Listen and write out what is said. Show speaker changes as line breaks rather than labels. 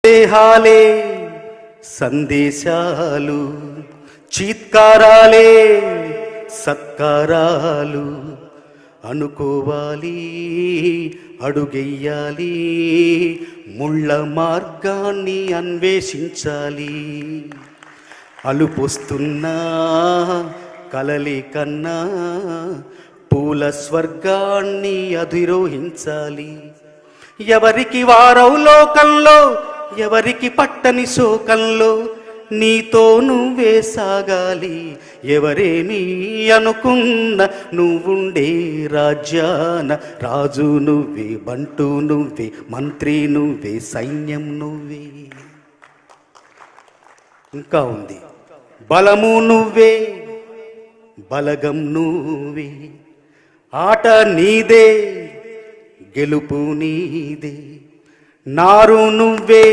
దేహాలే సందేశాలు, చీత్కారాలే సత్కారాలు, అనుకోవాలి అడుగెయ్యాలి, ముళ్ళ మార్గాన్ని అన్వేషించాలి. అలుపొస్తున్నా కలలి కన్నా పూల స్వర్గాన్ని అధిరోహించాలి. ఎవరికి వారవు లోకంలో, ఎవరికి పట్టని శోకంలో, నీతో నువ్వే సాగాలి. ఎవరేమి అనుకున్న నువ్వుండే రాజ్యాన రాజు నువ్వే, బంటు నువ్వే, మంత్రి నువ్వే, సైన్యం నువ్వే. ఇంకా ఉంది. బలము నువ్వే, బలగం నువ్వే, ఆట నీదే, గెలుపు నీదే, నారు నువ్వే,